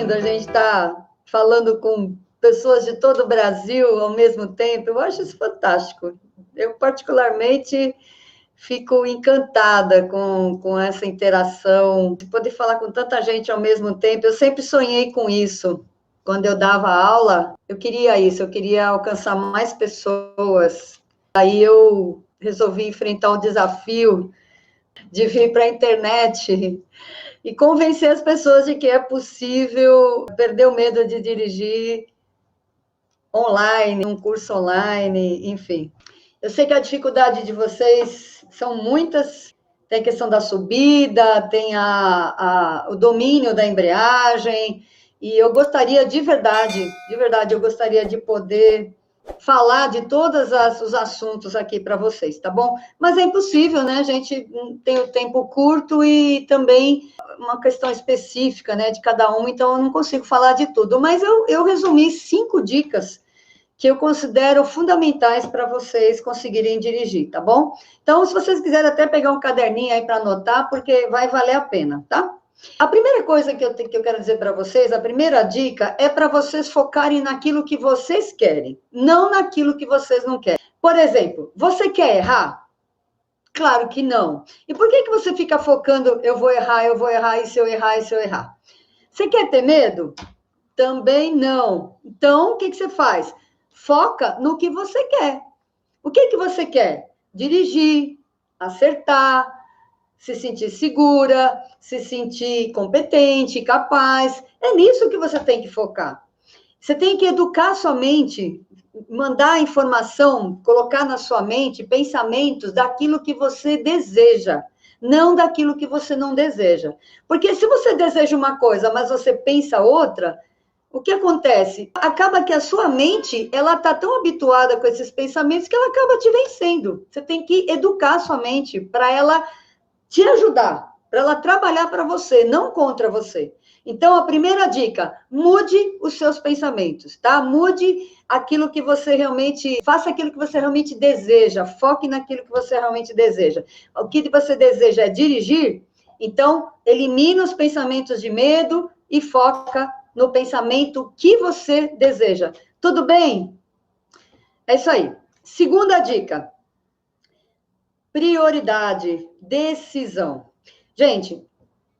da gente estar falando com pessoas de todo o Brasil ao mesmo tempo. Eu acho isso fantástico. Eu, particularmente, fico encantada com essa interação, de poder falar com tanta gente ao mesmo tempo. Eu sempre sonhei com isso. Quando eu dava aula, eu queria isso, eu queria alcançar mais pessoas. Aí eu resolvi enfrentar o desafio de vir para a internet e convencer as pessoas de que é possível perder o medo de dirigir online, um curso online, enfim. Eu sei que a dificuldade de vocês são muitas, tem a questão da subida, tem o domínio da embreagem, e eu gostaria de verdade, eu gostaria de poder falar de todos os assuntos aqui para vocês, tá bom? Mas é impossível, né? A gente tem o tempo curto e também uma questão específica, né, de cada um, então eu não consigo falar de tudo, mas eu resumi 5 dicas que eu considero fundamentais para vocês conseguirem dirigir, tá bom? Então, se vocês quiserem até pegar um caderninho aí para anotar, porque vai valer a pena, tá? A primeira coisa que eu quero dizer para vocês, a primeira dica, é para vocês focarem naquilo que vocês querem, não naquilo que vocês não querem. Por exemplo, você quer errar? Claro que não. E por que você fica focando, eu vou errar, e se eu errar, e se eu errar? Você quer ter medo? Também não. Então, o que você faz? Foca no que você quer. O que você quer? Dirigir, acertar, se sentir segura, se sentir competente, capaz. É nisso que você tem que focar. Você tem que educar sua mente, mandar informação, colocar na sua mente pensamentos daquilo que você deseja, não daquilo que você não deseja. Porque se você deseja uma coisa, mas você pensa outra, o que acontece? Acaba que a sua mente, ela está tão habituada com esses pensamentos que ela acaba te vencendo. Você tem que educar a sua mente para ela te ajudar, para ela trabalhar para você, não contra você. Então, a primeira dica, mude os seus pensamentos, tá? Mude aquilo que você realmente, faça aquilo que você realmente deseja, foque naquilo que você realmente deseja. O que você deseja é dirigir? Então, elimina os pensamentos de medo e foca no pensamento que você deseja. Tudo bem? É isso aí. Segunda dica. Prioridade, decisão. Gente,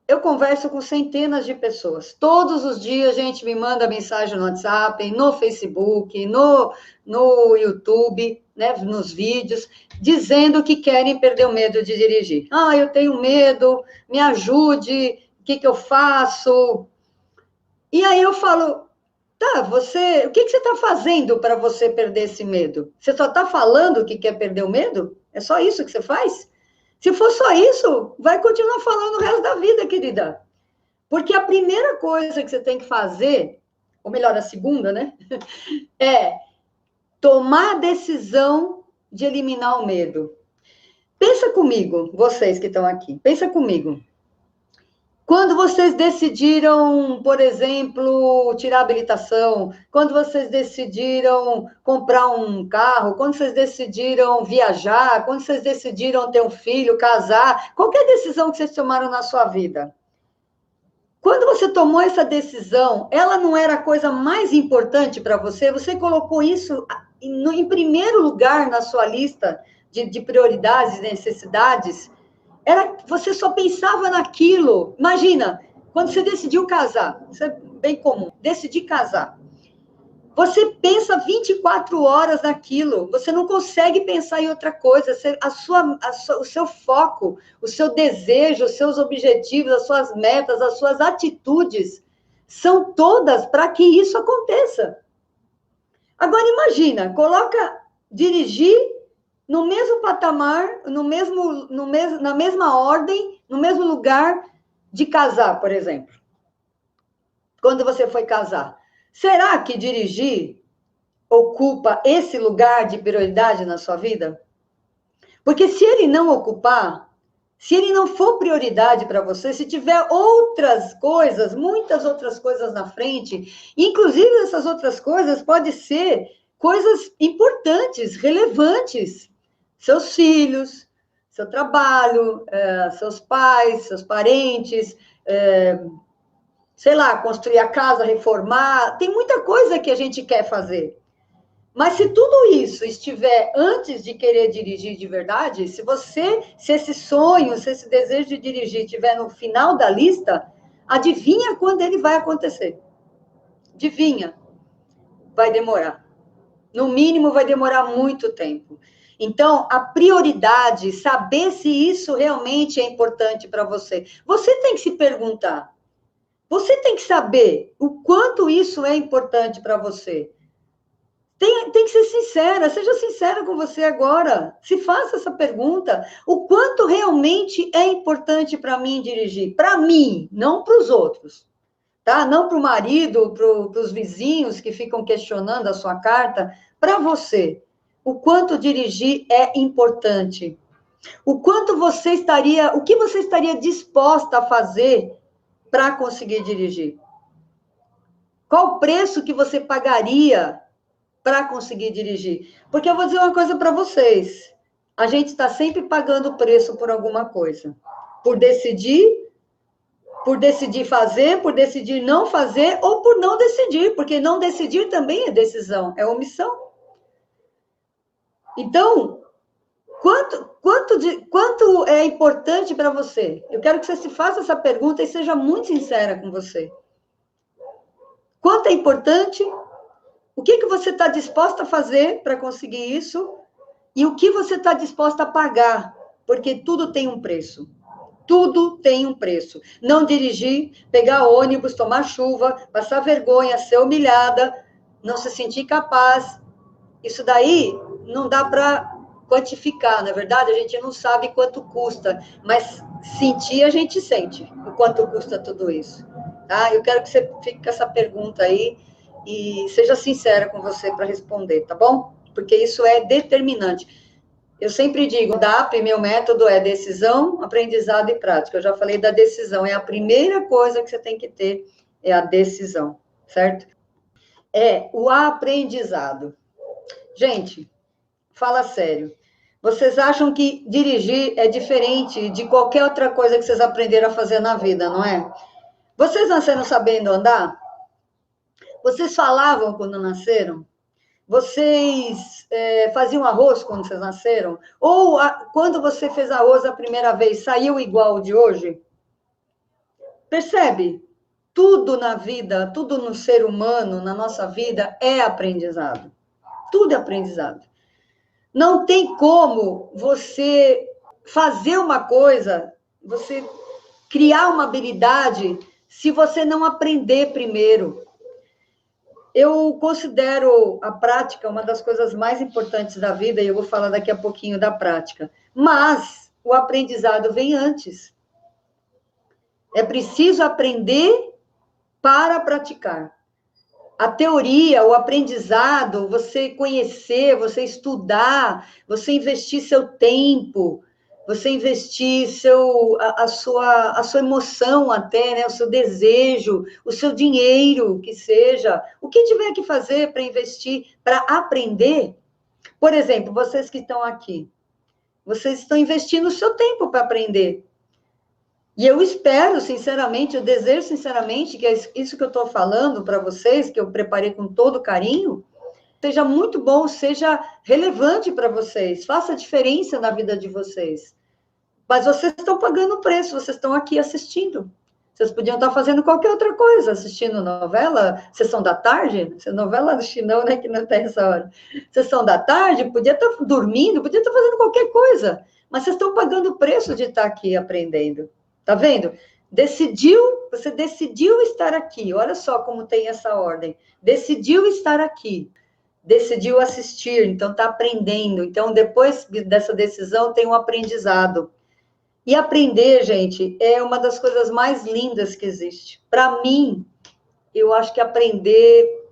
eu converso com centenas de pessoas. Todos os dias a gente me manda mensagem no WhatsApp, no Facebook, no YouTube, né, nos vídeos, dizendo que querem perder o medo de dirigir. Ah, eu tenho medo, me ajude, o que eu faço? E aí eu falo, tá, o que você está fazendo para você perder esse medo? Você só está falando que quer perder o medo? É só isso que você faz? Se for só isso, vai continuar falando o resto da vida, querida. Porque a primeira coisa que você tem que fazer, ou melhor, a segunda, né? É tomar a decisão de eliminar o medo. Pensa comigo, vocês que estão aqui, pensa comigo. Quando vocês decidiram, por exemplo, tirar a habilitação, quando vocês decidiram comprar um carro, quando vocês decidiram viajar, quando vocês decidiram ter um filho, casar, qualquer decisão que vocês tomaram na sua vida. Quando você tomou essa decisão, ela não era a coisa mais importante para você? Você colocou isso em primeiro lugar na sua lista de prioridades e necessidades? Você só pensava naquilo. Imagina, quando você decidiu casar, isso é bem comum, decidir casar. Você pensa 24 horas naquilo, você não consegue pensar em outra coisa. O seu foco, o seu desejo, os seus objetivos, as suas metas, as suas atitudes, são todas para que isso aconteça. Agora imagina, coloca dirigir no mesmo patamar, na mesma ordem, no mesmo lugar de casar, por exemplo. Quando você foi casar. Será que dirigir ocupa esse lugar de prioridade na sua vida? Porque se ele não ocupar, se ele não for prioridade para você, se tiver outras coisas, muitas outras coisas na frente, inclusive essas outras coisas podem ser coisas importantes, relevantes, seus filhos, seu trabalho, seus pais, seus parentes, sei lá, construir a casa, reformar, tem muita coisa que a gente quer fazer. Mas se tudo isso estiver antes de querer dirigir de verdade, se esse sonho, se esse desejo de dirigir estiver no final da lista, adivinha quando ele vai acontecer? Adivinha? Vai demorar. No mínimo, vai demorar muito tempo. Então, a prioridade, saber se isso realmente é importante para você. Você tem que se perguntar. Você tem que saber o quanto isso é importante para você. Tem que ser sincera, seja sincera com você agora. Se faça essa pergunta: o quanto realmente é importante para mim dirigir? Para mim, não para os outros. Tá? Não para o marido, para os vizinhos que ficam questionando a sua carta. Para você, o quanto dirigir é importante. O que você estaria disposta a fazer para conseguir dirigir? Qual o preço que você pagaria para conseguir dirigir? Porque eu vou dizer uma coisa para vocês. A gente está sempre pagando preço por alguma coisa. Por decidir fazer, por decidir não fazer, ou por não decidir, porque não decidir também é decisão, é omissão. Então, quanto é importante para você? Eu quero que você se faça essa pergunta e seja muito sincera com você. Quanto é importante? O que você está disposta a fazer para conseguir isso? E o que você está disposta a pagar? Porque tudo tem um preço. Tudo tem um preço. Não dirigir, pegar ônibus, tomar chuva, passar vergonha, ser humilhada, não se sentir capaz. Isso daí não dá para quantificar, na verdade, a gente não sabe quanto custa, mas sentir a gente sente o quanto custa tudo isso. Tá? Eu quero que você fique com essa pergunta aí e seja sincera com você para responder, tá bom? Porque isso é determinante. Eu sempre digo, o DAP, meu método é decisão, aprendizado e prática. Eu já falei da decisão, é a primeira coisa que você tem que ter, é a decisão, certo? É o aprendizado. Gente, fala sério. Vocês acham que dirigir é diferente de qualquer outra coisa que vocês aprenderam a fazer na vida, não é? Vocês nasceram sabendo andar? Vocês falavam quando nasceram? Vocês faziam arroz quando vocês nasceram? Ou quando você fez arroz a primeira vez, saiu igual de hoje? Percebe? Tudo na vida, tudo no ser humano, na nossa vida, é aprendizado. Tudo é aprendizado. Não tem como você fazer uma coisa, você criar uma habilidade, se você não aprender primeiro. Eu considero a prática uma das coisas mais importantes da vida, e eu vou falar daqui a pouquinho da prática. Mas o aprendizado vem antes. É preciso aprender para praticar. A teoria, o aprendizado, você conhecer, você estudar, você investir seu tempo, você investir a sua emoção até, né? O seu desejo, o seu dinheiro, que seja. O que tiver que fazer para investir, para aprender. Por exemplo, vocês que estão aqui, vocês estão investindo o seu tempo para aprender. E eu espero, sinceramente, eu desejo sinceramente que isso que eu estou falando para vocês, que eu preparei com todo carinho, seja muito bom, seja relevante para vocês, faça diferença na vida de vocês. Mas vocês estão pagando o preço, vocês estão aqui assistindo. Vocês podiam estar fazendo qualquer outra coisa, assistindo novela, sessão da tarde, novela do Chinão, né, que não tem essa hora. Sessão da tarde, podia estar dormindo, podia estar fazendo qualquer coisa, mas vocês estão pagando o preço de estar aqui aprendendo. Tá vendo? Você decidiu estar aqui. Olha só como tem essa ordem. Decidiu estar aqui. Decidiu assistir, então tá aprendendo. Então, depois dessa decisão, tem um aprendizado. E aprender, gente, é uma das coisas mais lindas que existe. Para mim, eu acho que aprender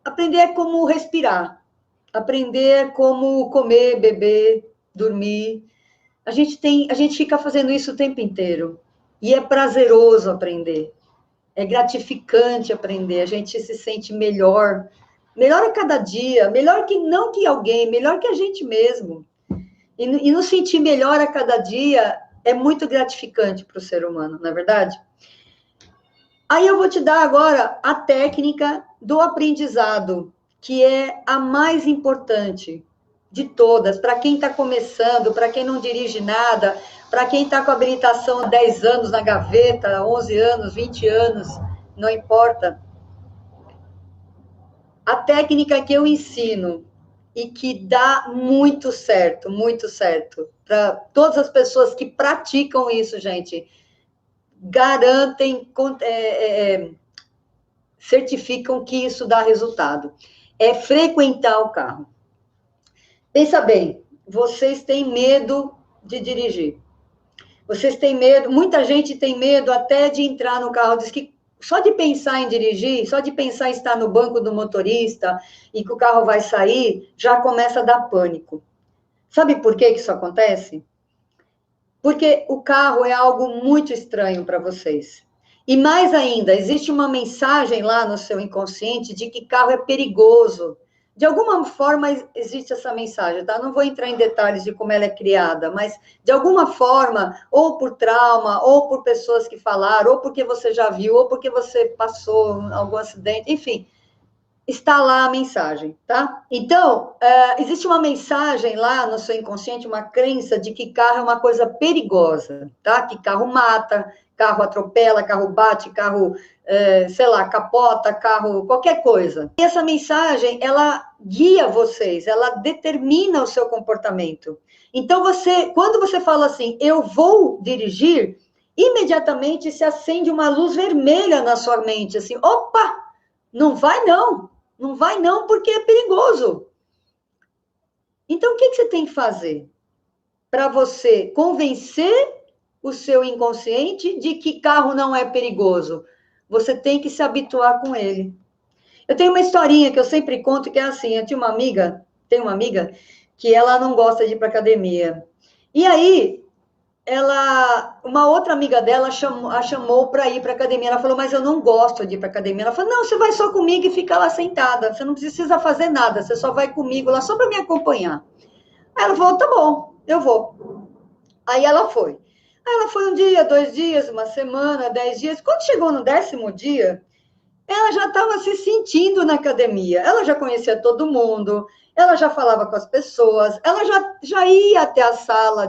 é como respirar. Aprender é como comer, beber, dormir. A gente fica fazendo isso o tempo inteiro. E é prazeroso aprender. É gratificante aprender. A gente se sente melhor. Melhor a cada dia. Melhor que não que alguém, melhor que a gente mesmo. E nos sentir melhor a cada dia é muito gratificante para o ser humano, não é verdade? Aí eu vou te dar agora a técnica do aprendizado, que é a mais importante de todas, para quem está começando, para quem não dirige nada, para quem está com habilitação há 10 anos na gaveta, 11 anos, 20 anos, não importa. A técnica que eu ensino e que dá muito certo, para todas as pessoas que praticam isso, gente, garantem, certificam que isso dá resultado. É frequentar o carro. Pensa bem, vocês têm medo de dirigir. Vocês têm medo, muita gente tem medo até de entrar no carro, diz que só de pensar em dirigir, só de pensar em estar no banco do motorista e que o carro vai sair, já começa a dar pânico. Sabe por que isso acontece? Porque o carro é algo muito estranho para vocês. E mais ainda, existe uma mensagem lá no seu inconsciente de que carro é perigoso. De alguma forma existe essa mensagem, tá? Não vou entrar em detalhes de como ela é criada, mas de alguma forma, ou por trauma, ou por pessoas que falaram, ou porque você já viu, ou porque você passou algum acidente, enfim, está lá a mensagem, tá? Então, existe uma mensagem lá no seu inconsciente, uma crença de que carro é uma coisa perigosa, tá? Que carro mata, carro atropela, carro bate, carro, sei lá, capota, carro, qualquer coisa. E essa mensagem, ela guia vocês, ela determina o seu comportamento. Então, quando você fala assim, eu vou dirigir, imediatamente se acende uma luz vermelha na sua mente, assim, opa, não vai não, não vai não, porque é perigoso. Então, o que você tem que fazer para você convencer o seu inconsciente de que carro não é perigoso? Você tem que se habituar com ele. Eu tenho uma historinha que eu sempre conto, que é assim, eu tenho uma amiga que ela não gosta de ir para academia. E aí, uma outra amiga dela a chamou para ir para academia. Ela falou, mas eu não gosto de ir para academia. Ela falou, não, você vai só comigo e fica lá sentada. Você não precisa fazer nada, você só vai comigo lá só para me acompanhar. Aí ela falou, tá bom, eu vou. Aí ela foi. Aí ela foi um dia, 2 dias, uma semana, 10 dias. Quando chegou no 10º dia, ela já estava se sentindo na academia. Ela já conhecia todo mundo, ela já falava com as pessoas, ela já ia até a sala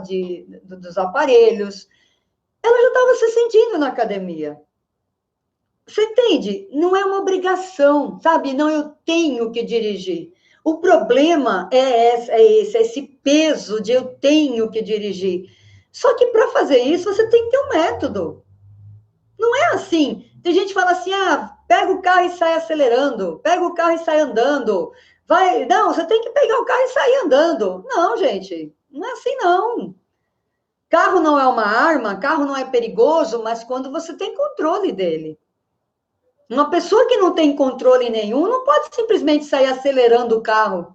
dos aparelhos, ela já estava se sentindo na academia. Você entende? Não é uma obrigação, sabe? Não, eu tenho que dirigir. O problema é esse peso de eu tenho que dirigir. Só que para fazer isso, você tem que ter um método. Não é assim. Tem gente que fala assim, pega o carro e sai acelerando, pega o carro e sai andando. Não, você tem que pegar o carro e sair andando. Não, gente, não é assim não. Carro não é uma arma, carro não é perigoso, mas quando você tem controle dele. Uma pessoa que não tem controle nenhum não pode simplesmente sair acelerando o carro.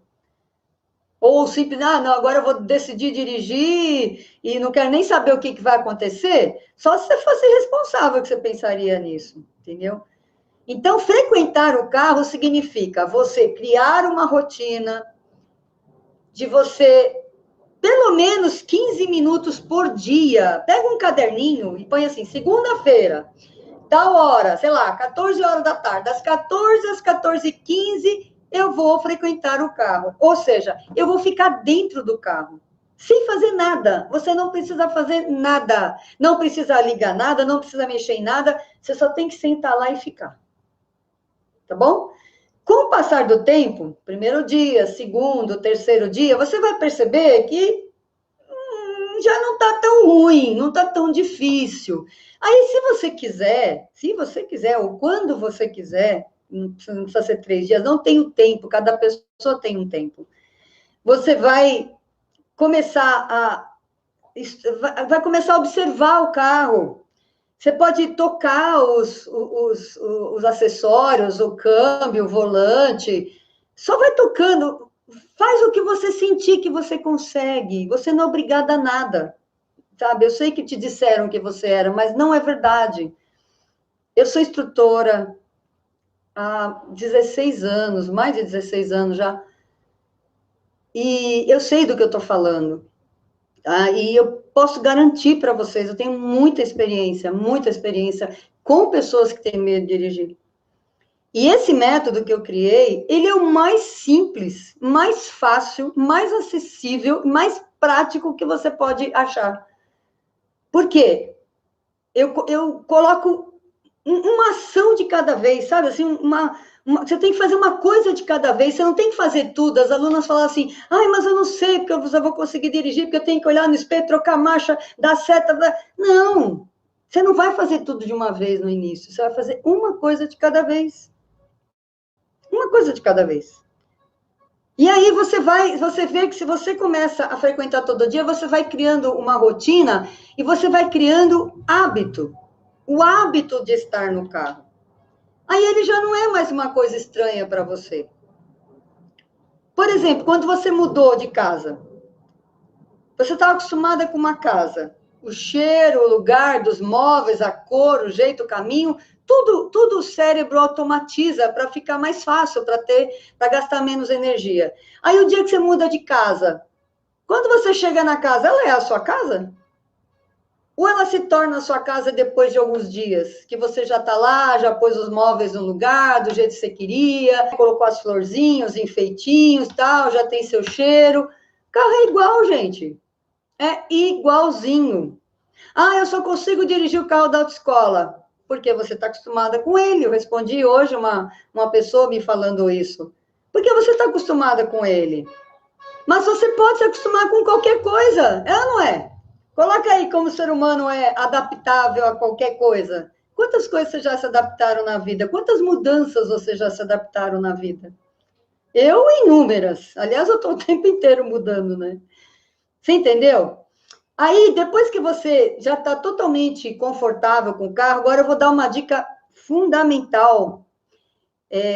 Ou simplesmente, não, agora eu vou decidir dirigir e não quero nem saber o que vai acontecer. Só se você fosse responsável que você pensaria nisso, entendeu? Então, frequentar o carro significa você criar uma rotina de você, pelo menos 15 minutos por dia. Pega um caderninho e põe assim, segunda-feira, tal hora, sei lá, 14 horas da tarde, das 14 às 14h15, eu vou frequentar o carro. Ou seja, eu vou ficar dentro do carro, sem fazer nada. Você não precisa fazer nada, não precisa ligar nada, não precisa mexer em nada, você só tem que sentar lá e ficar. Tá bom? Com o passar do tempo, primeiro dia, segundo, terceiro dia, você vai perceber que já não está tão ruim, não está tão difícil. Aí, se você quiser, ou quando você quiser, não precisa ser 3 dias, não tem o tempo, cada pessoa tem um tempo. Você vai começar a observar o carro. Você pode tocar os acessórios, o câmbio, o volante. Só vai tocando. Faz o que você sentir que você consegue. Você não é obrigada a nada. Sabe? Eu sei que te disseram que você era, mas não é verdade. Eu sou instrutora há 16 anos, mais de 16 anos já. E eu sei do que eu estou falando. E eu posso garantir para vocês, eu tenho muita experiência com pessoas que têm medo de dirigir. E esse método que eu criei, ele é o mais simples, mais fácil, mais acessível, mais prático que você pode achar. Por quê? Eu coloco uma ação de cada vez, sabe? Assim, você tem que fazer uma coisa de cada vez, você não tem que fazer tudo. As alunas falam assim, ai, mas eu não sei, porque eu só vou conseguir dirigir, porque eu tenho que olhar no espelho, trocar marcha, dar seta. Não, você não vai fazer tudo de uma vez no início, você vai fazer uma coisa de cada vez. Uma coisa de cada vez. E aí você vê que se você começa a frequentar todo dia, você vai criando uma rotina e você vai criando hábito. O hábito de estar no carro. Aí ele já não é mais uma coisa estranha para você. Por exemplo, quando você mudou de casa, você estava acostumada com uma casa. O cheiro, o lugar dos móveis, a cor, o jeito, o caminho, tudo o cérebro automatiza para ficar mais fácil, para gastar menos energia. Aí o dia que você muda de casa, quando você chega na casa, ela é a sua casa? Ou ela se torna a sua casa depois de alguns dias, que você já está lá, já pôs os móveis no lugar, do jeito que você queria, colocou as florzinhas, enfeitinhos, tal, já tem seu cheiro. O carro é igual, gente. É igualzinho. Ah, eu só consigo dirigir o carro da autoescola. Porque você está acostumada com ele. Eu respondi hoje uma pessoa me falando isso. Porque você está acostumada com ele. Mas você pode se acostumar com qualquer coisa. É ou não é? Coloca aí como o ser humano é adaptável a qualquer coisa. Quantas coisas você já se adaptaram na vida? Quantas mudanças você já se adaptaram na vida? Eu, inúmeras. Aliás, eu estou o tempo inteiro mudando, né? Você entendeu? Aí, depois que você já está totalmente confortável com o carro, agora eu vou dar uma dica fundamental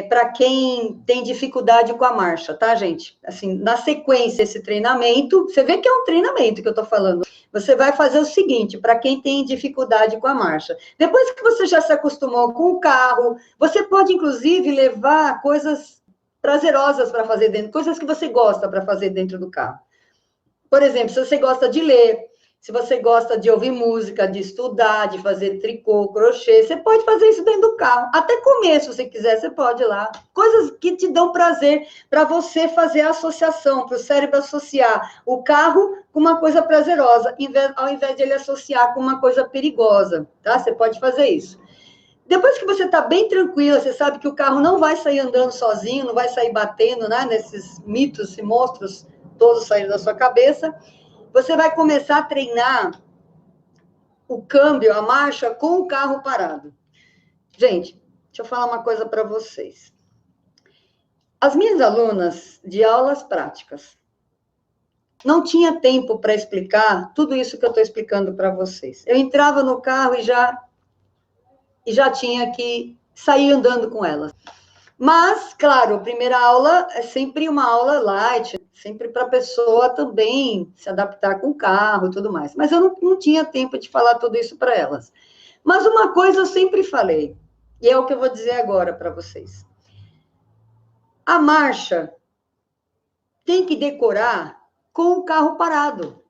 para quem tem dificuldade com a marcha, tá, gente? Assim, na sequência, esse treinamento, você vê que é um treinamento que eu estou falando. Você vai fazer o seguinte, para quem tem dificuldade com a marcha. Depois que você já se acostumou com o carro, você pode, inclusive, levar coisas prazerosas para fazer dentro, coisas que você gosta para fazer dentro do carro. Por exemplo, se você gosta de ler, se você gosta de ouvir música, de estudar, de fazer tricô, crochê, você pode fazer isso dentro do carro. Até comer, se você quiser, você pode ir lá. Coisas que te dão prazer para você fazer a associação, para o cérebro associar o carro com uma coisa prazerosa, ao invés de ele associar com uma coisa perigosa, tá? Você pode fazer isso. Depois que você está bem tranquila, você sabe que o carro não vai sair andando sozinho, não vai sair batendo, né, nesses mitos e monstros todos saindo da sua cabeça, você vai começar a treinar o câmbio, a marcha, com o carro parado. Gente, deixa eu falar uma coisa para vocês. As minhas alunas de aulas práticas não tinha tempo para explicar tudo isso que eu estou explicando para vocês. Eu entrava no carro e já tinha que sair andando com elas. Mas, claro, a primeira aula é sempre uma aula light, sempre para a pessoa também se adaptar com o carro e tudo mais. Mas eu não tinha tempo de falar tudo isso para elas. Mas uma coisa eu sempre falei, e é o que eu vou dizer agora para vocês. A marcha tem que decorar com o carro parado.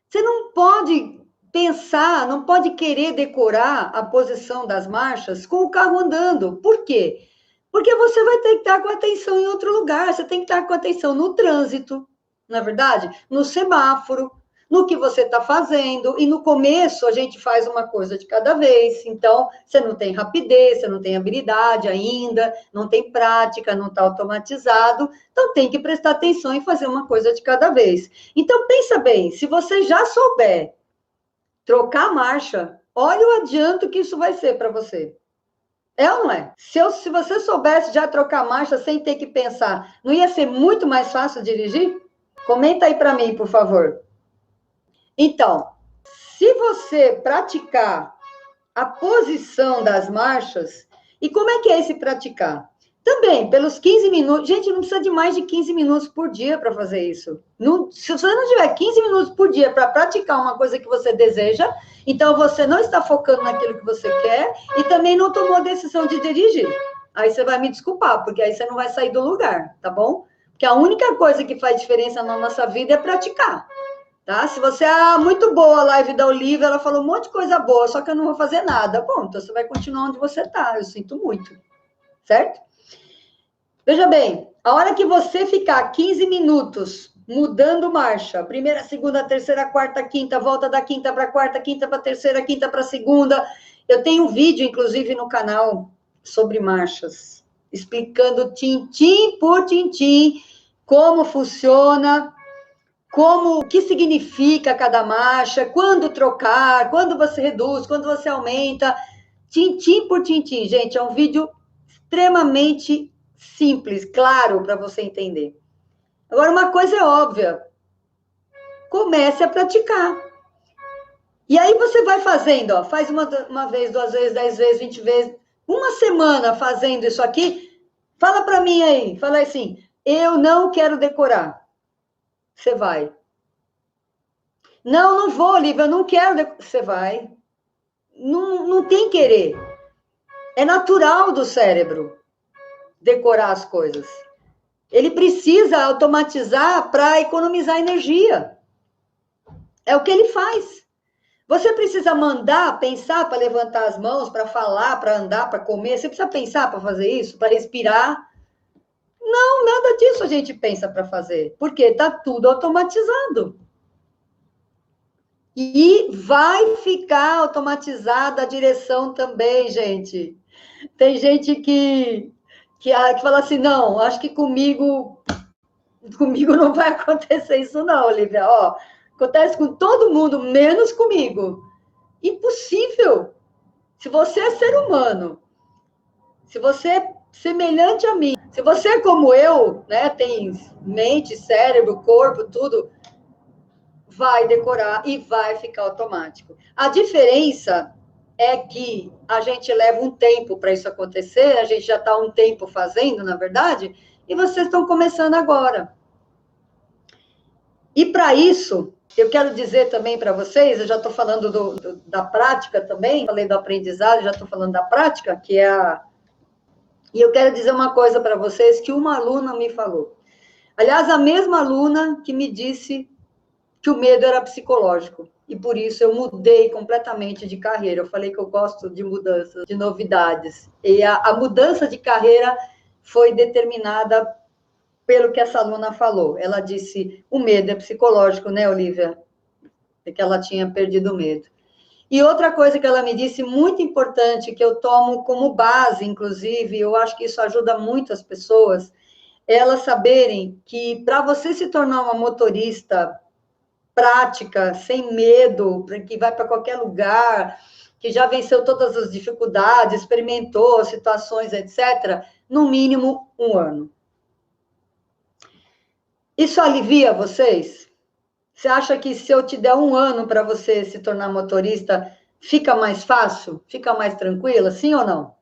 Você não pode pensar, não pode querer decorar a posição das marchas com o carro andando. Por quê? Porque você vai ter que estar com atenção em outro lugar, você tem que estar com atenção no trânsito, não é verdade? No semáforo, no que você está fazendo, e no começo a gente faz uma coisa de cada vez, então você não tem rapidez, você não tem habilidade ainda, não tem prática, não está automatizado, então tem que prestar atenção e fazer uma coisa de cada vez. Então pensa bem, se você já souber trocar a marcha, olha o adianto que isso vai ser para você. É ou não é? Se você soubesse já trocar marcha sem ter que pensar, não ia ser muito mais fácil dirigir? Comenta aí para mim, por favor. Então, se você praticar a posição das marchas, e como é que é esse praticar? Também, pelos 15 minutos, gente, não precisa de mais de 15 minutos por dia para fazer isso. Se você não tiver 15 minutos por dia para praticar uma coisa que você deseja, então você não está focando naquilo que você quer e também não tomou a decisão de dirigir. Aí você vai me desculpar, porque aí você não vai sair do lugar, tá bom? Porque a única coisa que faz diferença na nossa vida é praticar, Tá? Se você, muito boa a live da Olivia, ela falou um monte de coisa boa, só que eu não vou fazer nada. Bom, então você vai continuar onde você está, eu sinto muito, certo? Veja bem, a hora que você ficar 15 minutos mudando marcha, primeira, segunda, terceira, quarta, quinta, volta da quinta para quarta, quinta para terceira, quinta para segunda. Eu tenho um vídeo, inclusive, no canal sobre marchas, explicando tintim por tintim como funciona, o que significa cada marcha, quando trocar, quando você reduz, quando você aumenta, tintim por tintim, gente, é um vídeo extremamente simples, claro, para você entender. Agora, uma coisa é óbvia, comece a praticar. E aí você vai fazendo, ó, faz uma vez, 2 vezes, 10 vezes, 20 vezes, uma semana fazendo isso aqui, fala para mim aí, fala assim, eu não quero decorar. Você vai. Não, não vou, Lívia, eu não quero decorar. Você vai. Não tem querer. É natural do cérebro decorar as coisas. Ele precisa automatizar para economizar energia. É o que ele faz. Você precisa mandar, pensar para levantar as mãos, para falar, para andar, para comer. Você precisa pensar para fazer isso, para respirar. Não, nada disso a gente pensa para fazer, porque está tudo automatizado. E vai ficar automatizada a direção também, gente. Tem gente que fala assim, não, acho que comigo não vai acontecer isso não, Olivia. Ó, acontece com todo mundo, menos comigo. Impossível. Se você é ser humano, se você é semelhante a mim, se você é como eu, né, tem mente, cérebro, corpo, tudo, vai decorar e vai ficar automático. A diferença é que a gente leva um tempo para isso acontecer, a gente já está um tempo fazendo, na verdade, e vocês estão começando agora. E para isso, eu quero dizer também para vocês, eu já estou falando da prática também, falei do aprendizado, já estou falando da prática, que é a... E eu quero dizer uma coisa para vocês que uma aluna me falou. Aliás, a mesma aluna que me disse que o medo era psicológico. E por isso eu mudei completamente de carreira. Eu falei que eu gosto de mudanças, de novidades. E a mudança de carreira foi determinada pelo que essa aluna falou. Ela disse, o medo é psicológico, né, Olivia? É que ela tinha perdido o medo. E outra coisa que ela me disse, muito importante, que eu tomo como base, inclusive, eu acho que isso ajuda muito as pessoas, é elas saberem que para você se tornar uma motorista prática, sem medo, que vai para qualquer lugar, que já venceu todas as dificuldades, experimentou situações, etc., no mínimo 1 ano. Isso alivia vocês? Você acha que se eu te der 1 ano para você se tornar motorista, fica mais fácil? Fica mais tranquila? Sim ou não?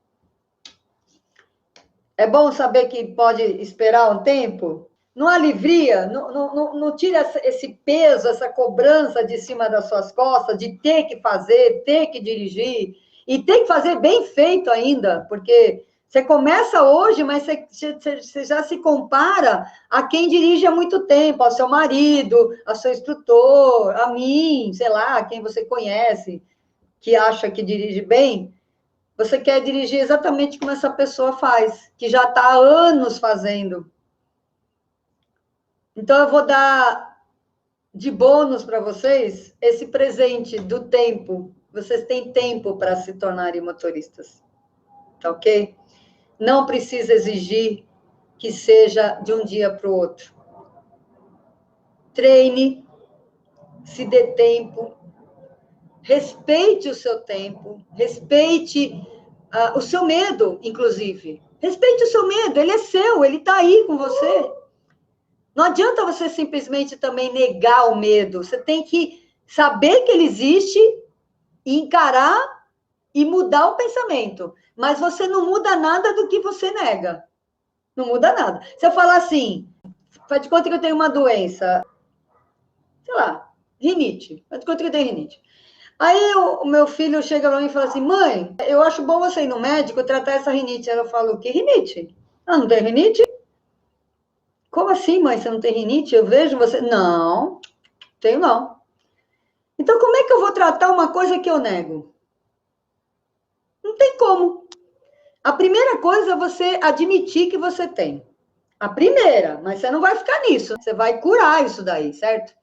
É bom saber que pode esperar um tempo? Não alivia? Não tira esse peso, essa cobrança de cima das suas costas, de ter que fazer, ter que dirigir, e ter que fazer bem feito ainda, porque você começa hoje, mas você já se compara a quem dirige há muito tempo, ao seu marido, ao seu instrutor, a mim, sei lá, quem você conhece, que acha que dirige bem. Você quer dirigir exatamente como essa pessoa faz, que já está há anos fazendo. Então, eu vou dar de bônus para vocês esse presente do tempo. Vocês têm tempo para se tornarem motoristas, tá ok? Não precisa exigir que seja de um dia para o outro. Treine, se dê tempo, respeite o seu tempo, respeite o seu medo, inclusive. Respeite o seu medo, ele é seu, ele está aí com você. Não adianta você simplesmente também negar o medo. Você tem que saber que ele existe, encarar e mudar o pensamento. Mas você não muda nada do que você nega. Não muda nada. Se eu falar assim, faz de conta que eu tenho uma doença, sei lá, rinite. Faz de conta que eu tenho rinite. Aí o meu filho chega para mim e fala assim, mãe, eu acho bom você ir no médico tratar essa rinite. Aí eu falo, que rinite? Ah, não tem rinite? Como assim, mãe? Você não tem rinite? Eu vejo você. Não, tenho não. Então, como é que eu vou tratar uma coisa que eu nego? Não tem como. A primeira coisa é você admitir que você tem. A primeira, mas você não vai ficar nisso. Você vai curar isso daí, certo?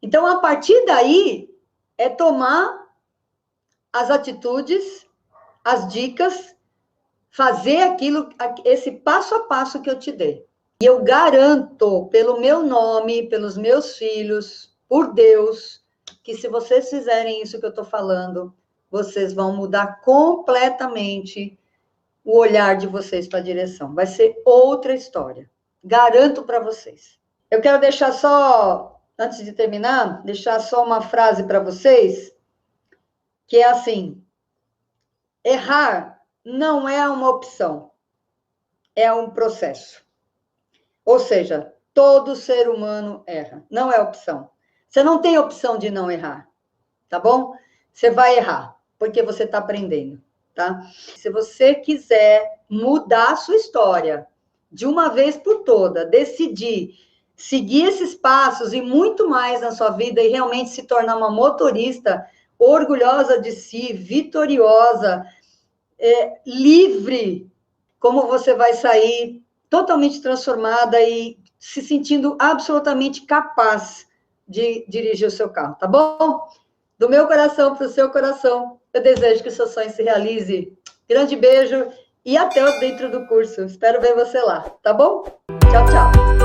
Então, a partir daí, é tomar as atitudes, as dicas, fazer aquilo, esse passo a passo que eu te dei. E eu garanto, pelo meu nome, pelos meus filhos, por Deus, que se vocês fizerem isso que eu estou falando, vocês vão mudar completamente o olhar de vocês para a direção. Vai ser outra história. Garanto para vocês. Eu quero deixar só, antes de terminar, deixar só uma frase para vocês, que é assim: errar não é uma opção, é um processo. Ou seja, todo ser humano erra, não é opção. Você não tem opção de não errar, tá bom? Você vai errar, porque você está aprendendo, tá? Se você quiser mudar a sua história de uma vez por toda, decidir seguir esses passos e muito mais na sua vida e realmente se tornar uma motorista orgulhosa de si, vitoriosa, livre, como você vai sair totalmente transformada e se sentindo absolutamente capaz de dirigir o seu carro, tá bom? Do meu coração para o seu coração, eu desejo que o seu sonho se realize. Grande beijo e até dentro do curso. Espero ver você lá, tá bom? Tchau, tchau.